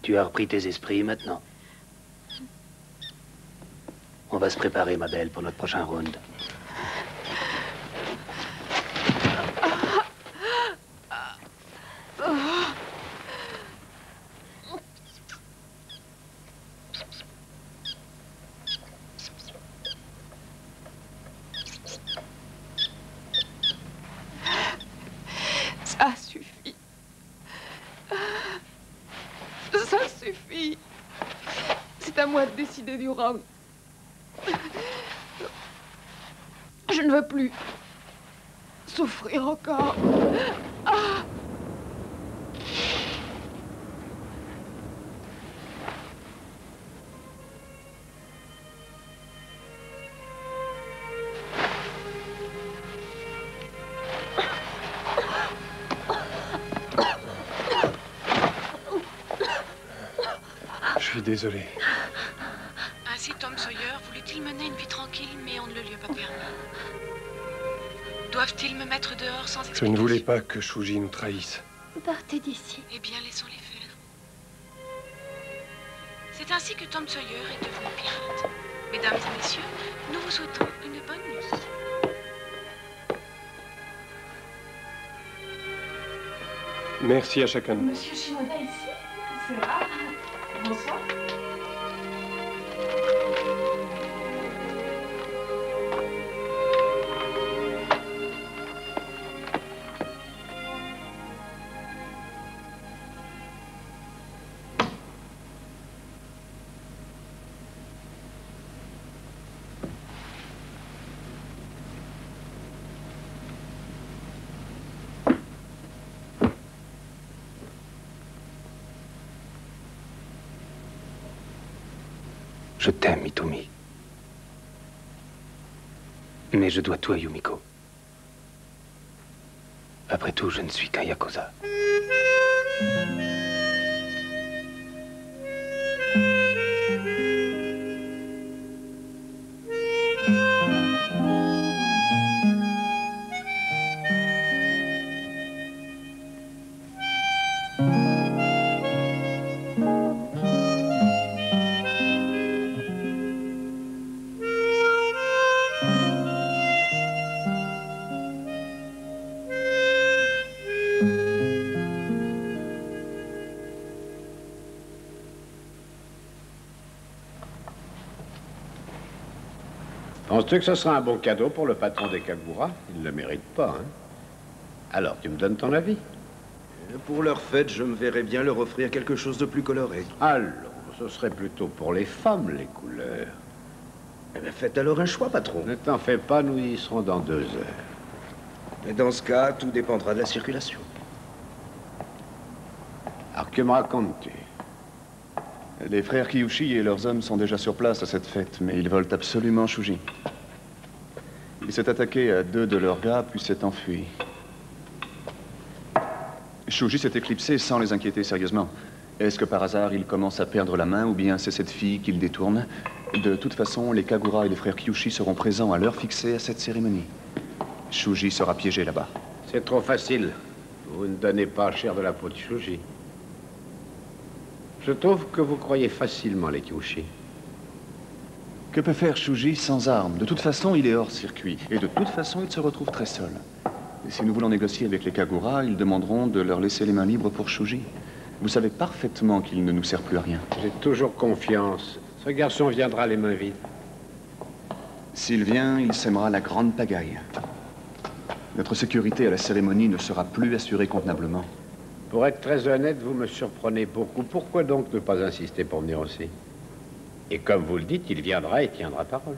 Tu as repris tes esprits maintenant. On va se préparer, ma belle, pour notre prochain round. Ça suffit. Ça suffit. C'est à moi de décider du round. Je ne veux plus souffrir encore. Ah. Je suis désolé. Ainsi, Tom Sawyer voulait-il mener une vie tranquille, mais on ne le lui a pas permis. Doivent-ils me mettre dehors sans Je explication? ne voulais pas que Shuji nous trahisse. Partez d'ici. Eh bien, laissons-les faire. C'est ainsi que Tom Sawyer est devenu pirate. Mesdames et messieurs, nous vous souhaitons une bonne nuit. Merci à chacun de vous. Monsieur Shimoda ici? C'est rare. Bonsoir. Je t'aime, Itumi. Mais je dois tout à Yumiko. Après tout, je ne suis qu'un Yakuza. Penses-tu que ce sera un bon cadeau pour le patron des Kagura? Il ne le mérite pas, hein? Alors, tu me donnes ton avis? Pour leur fête, je me verrais bien leur offrir quelque chose de plus coloré. Alors, ce serait plutôt pour les femmes, les couleurs. Eh bien, faites alors un choix, patron. Ne t'en fais pas, nous y serons dans 2 heures. Mais dans ce cas, tout dépendra de la circulation. Alors, que me racontes-tu? Les frères Kiyushi et leurs hommes sont déjà sur place à cette fête, mais ils veulent absolument Shuji. Il s'est attaqué à 2 de leurs gars, puis s'est enfui. Shuji s'est éclipsé sans les inquiéter sérieusement. Est-ce que par hasard il commence à perdre la main, ou bien c'est cette fille qu'il détourne? De toute façon, les Kagura et les frères Kiyushi seront présents à l'heure fixée à cette cérémonie. Shuji sera piégé là-bas. C'est trop facile. Vous ne donnez pas cher de la peau de Shuji. Je trouve que vous croyez facilement les Kiyushi. Que peut faire Shuji sans armes? De toute façon, il est hors circuit. Et de toute façon, il se retrouve très seul. Et si nous voulons négocier avec les Kagura, ils demanderont de leur laisser les mains libres pour Shuji. Vous savez parfaitement qu'il ne nous sert plus à rien. J'ai toujours confiance. Ce garçon viendra les mains vides. S'il vient, il sèmera la grande pagaille. Notre sécurité à la cérémonie ne sera plus assurée convenablement. Pour être très honnête, vous me surprenez beaucoup. Pourquoi donc ne pas insister pour venir aussi? Et comme vous le dites, il viendra et tiendra parole.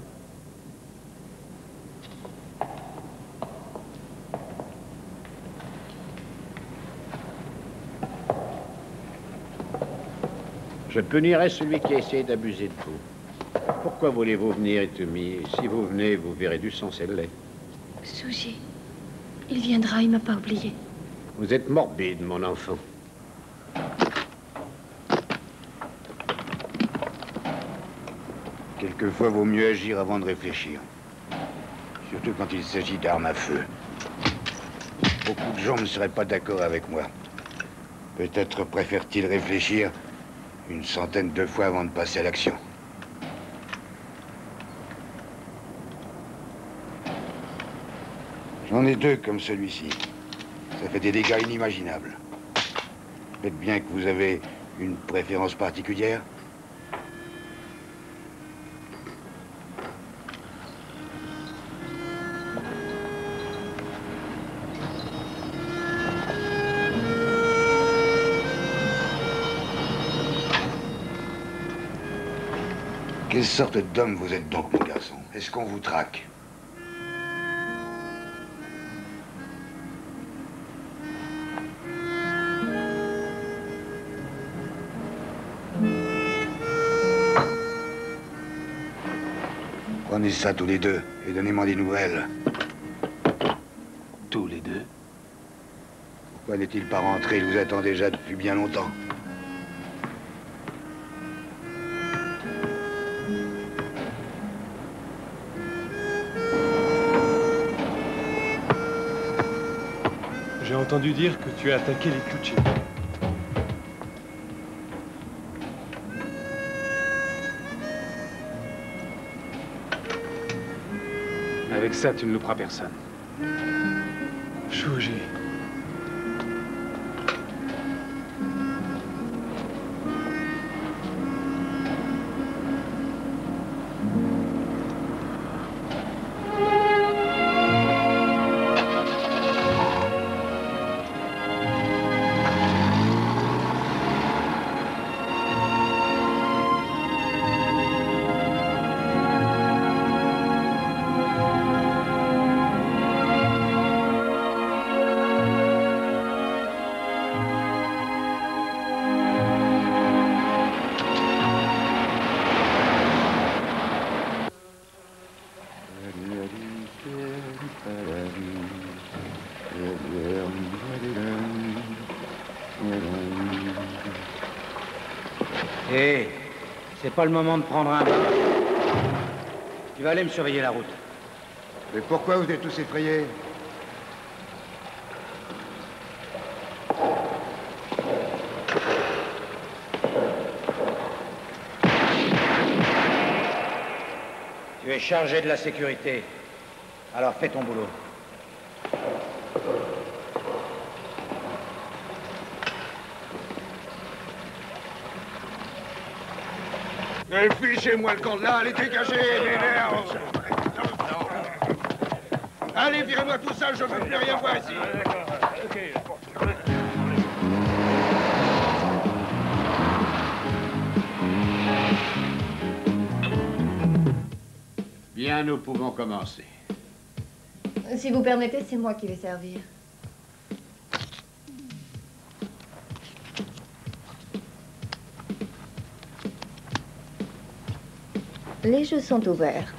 Je punirai celui qui a essayé d'abuser de vous. Pourquoi voulez-vous venir, Itumi? Si vous venez, vous verrez du sang, c'est le lait. Shuji, il viendra, il m'a pas oublié. Vous êtes morbide, mon enfant. Quelquefois, vaut mieux agir avant de réfléchir. Surtout quand il s'agit d'armes à feu. Beaucoup de gens ne seraient pas d'accord avec moi. Peut-être préfèrent-ils réfléchir une centaine de fois avant de passer à l'action. J'en ai 2 comme celui-ci. Ça fait des dégâts inimaginables. Faites bien que vous avez une préférence particulière. Quelle sorte d'homme vous êtes donc, mon garçon? Est-ce qu'on vous traque? Prenez ça tous les 2 et donnez-moi des nouvelles. Tous les 2? Pourquoi n'est-il pas rentré? Il vous attend déjà depuis bien longtemps. J'ai entendu dire que tu as attaqué les Kouchi. Avec ça, tu ne louperas personne. Shuji. Hé, c'est pas le moment de prendre un bain. Tu vas aller me surveiller la route. Mais pourquoi vous êtes tous effrayés? Tu es chargé de la sécurité. Alors fais ton boulot. Fichez-moi le camp de là, allez dégager, les nerfs. Allez, virez-moi tout ça, je veux plus rien voir ici. Bien, nous pouvons commencer. Si vous permettez, c'est moi qui vais servir. Les jeux sont ouverts.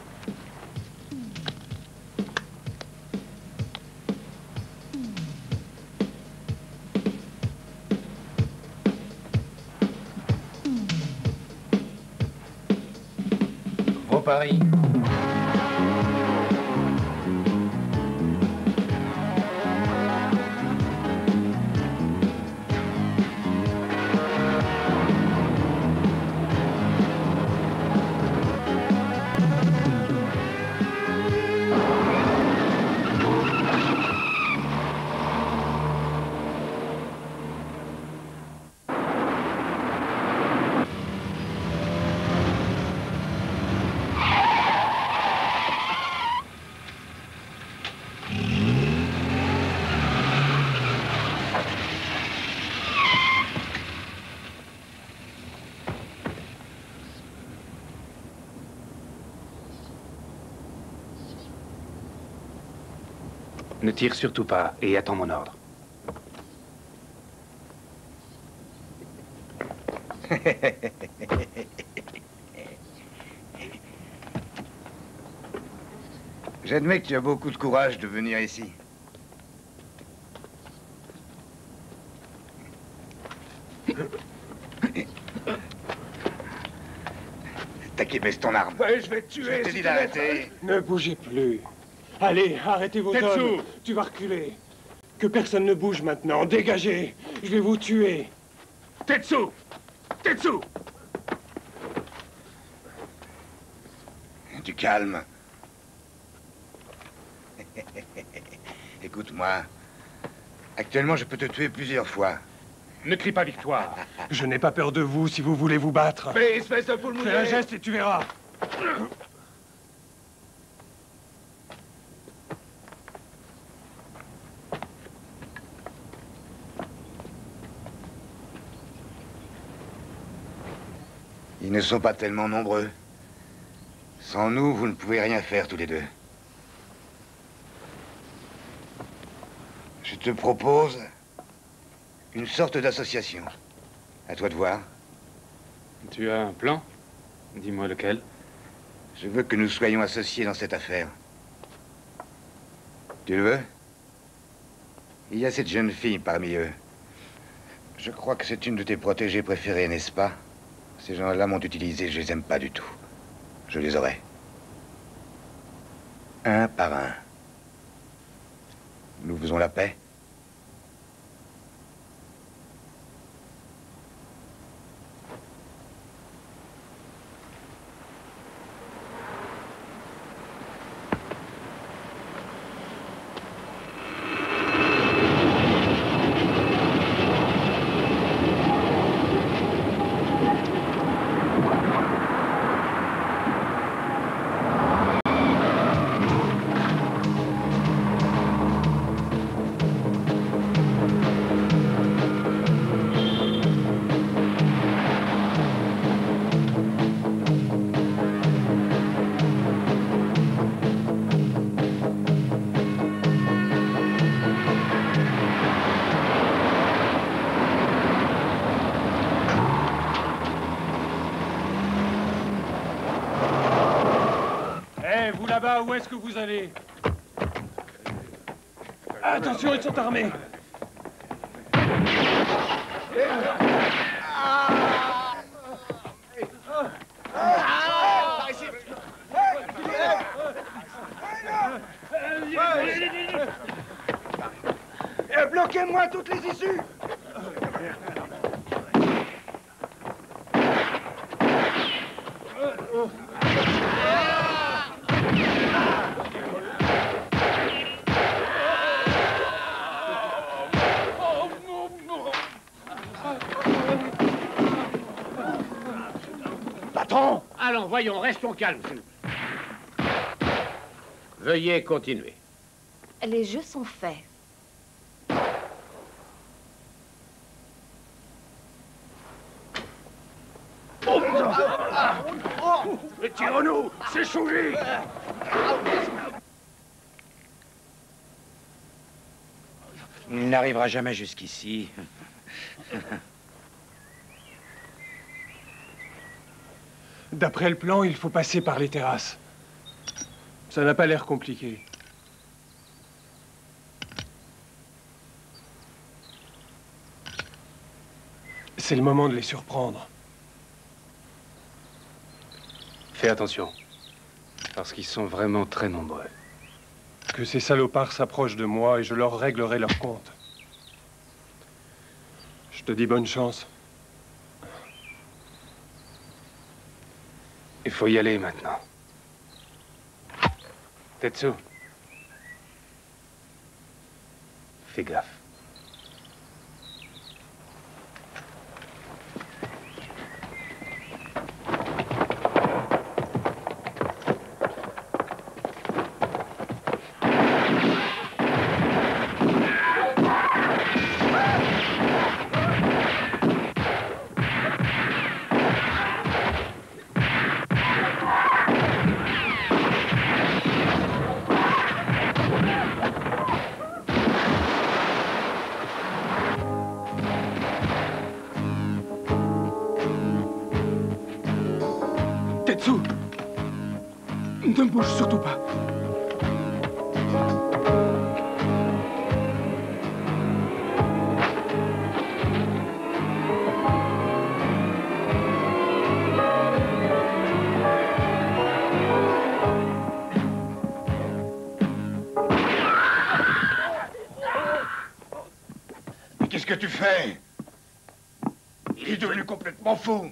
Vos paris. Ne tire surtout pas et attends mon ordre. J'admets que tu as beaucoup de courage de venir ici. T'as qui baisse ton arme. Ouais, je vais te tuer. Je t'ai dit d'arrêter. Ne bougez plus. Allez, arrêtez vos hommes. Tu vas reculer. Que personne ne bouge maintenant. Dégagez. Je vais vous tuer. Tetsu! Tetsu! Du calme. Écoute-moi. Actuellement, je peux te tuer plusieurs fois. Ne crie pas victoire. Je n'ai pas peur de vous si vous voulez vous battre. Mais espèce de poule mouillée! Fais un geste et tu verras. Ils ne sont pas tellement nombreux. Sans nous, vous ne pouvez rien faire tous les deux. Je te propose une sorte d'association. À toi de voir. Tu as un plan? Dis-moi lequel. Je veux que nous soyons associés dans cette affaire. Tu le veux? Il y a cette jeune fille parmi eux. Je crois que c'est une de tes protégées préférées, n'est-ce pas? Ces gens-là m'ont utilisé, je les aime pas du tout. Je les aurai. Un par un. Nous faisons la paix. Là-bas, où est-ce que vous allez? Attention, ils sont armés. Bloquez-moi toutes les issues! Patron! Allons, voyons, restons calmes, s'il vous plaît. Veuillez continuer. Les jeux sont faits. Tire-nous! C'est Shuji! Il n'arrivera jamais jusqu'ici. D'après le plan, il faut passer par les terrasses. Ça n'a pas l'air compliqué. C'est le moment de les surprendre. Fais attention, parce qu'ils sont vraiment très nombreux. Que ces salopards s'approchent de moi et je leur réglerai leur compte. Je te dis bonne chance. Il faut y aller maintenant. Tetsu. Fais gaffe. Tetsu! Ne bouge surtout pas. Mais qu'est-ce que tu fais? Il est devenu complètement fou.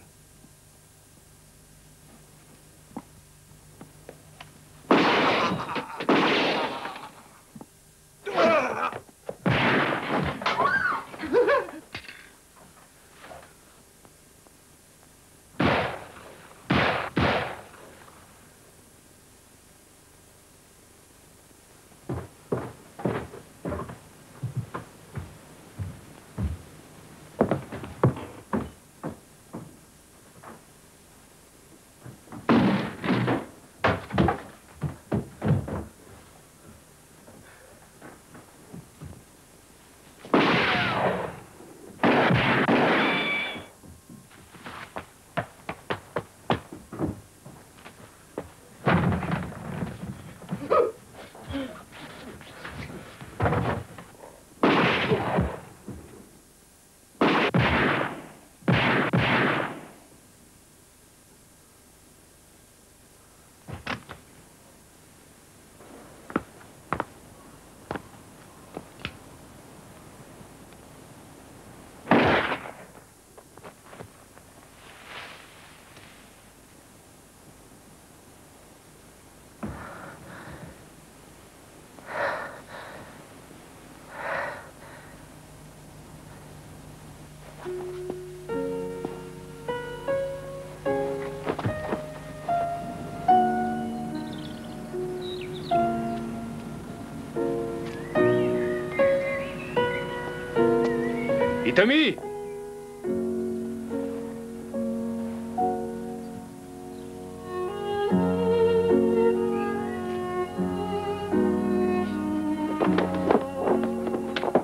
Tommy!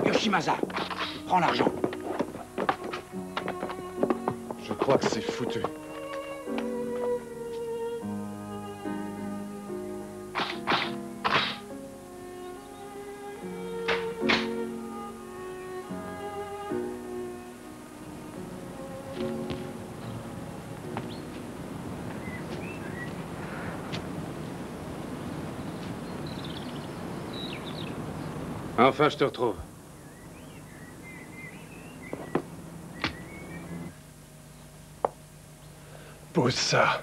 Yoshimasa, prends l'argent. Je crois que c'est foutu. Enfin, je te retrouve. Pose ça.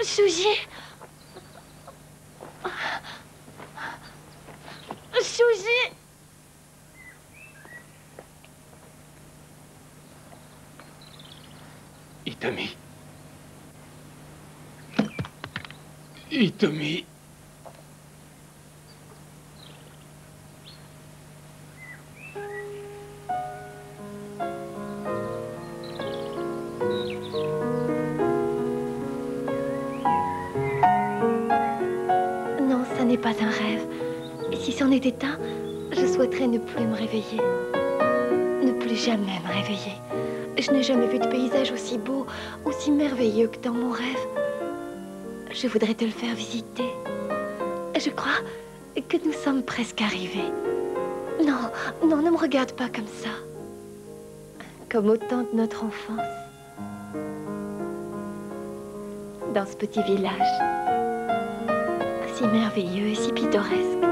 Shuji! Shuji! Itami. Itami. Non, ça n'est pas un rêve. Et si c'en était un, je souhaiterais ne plus me réveiller. Ne plus jamais me réveiller. Je n'ai jamais vu de paysage aussi beau, aussi merveilleux que dans mon rêve. Je voudrais te le faire visiter. Je crois que nous sommes presque arrivés. Non, non, ne me regarde pas comme ça. Comme au temps de notre enfance. Dans ce petit village. Si merveilleux et si pittoresque.